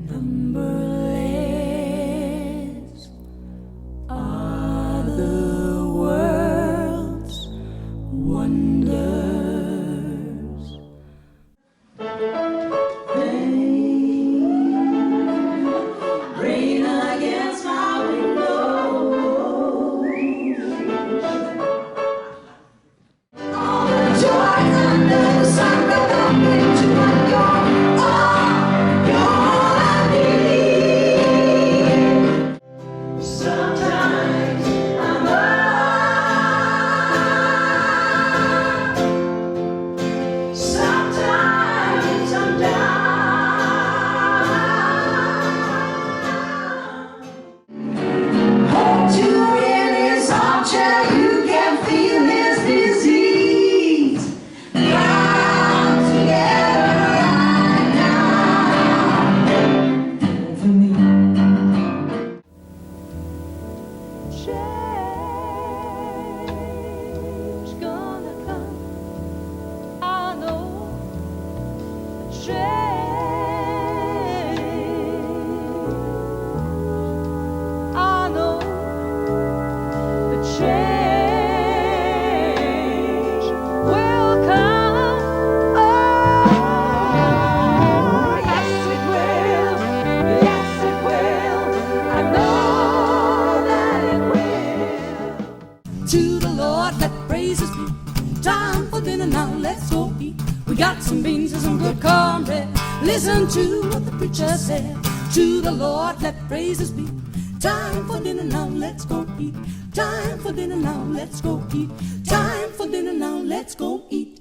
Numberless are the world's wonders. Rain against my window. All the joys under the sun will come into my door. You're all I need. Sometimes I'm up, sometimes I'm down. Hold you in his armchair, you can feel his disease. Bound together right now over me. Change gonna come. I know. Change. I know. The change will come. Oh, yes it will. Yes it will. I know that it will. To the Lord, let praises be. Time for dinner now, let's go eat. We got some beans and some good cornbread. Listen to what the preacher said. To the Lord, let praises be. Time for dinner now, let's go eat. Time for dinner now, let's go eat. Time for dinner now, let's go eat.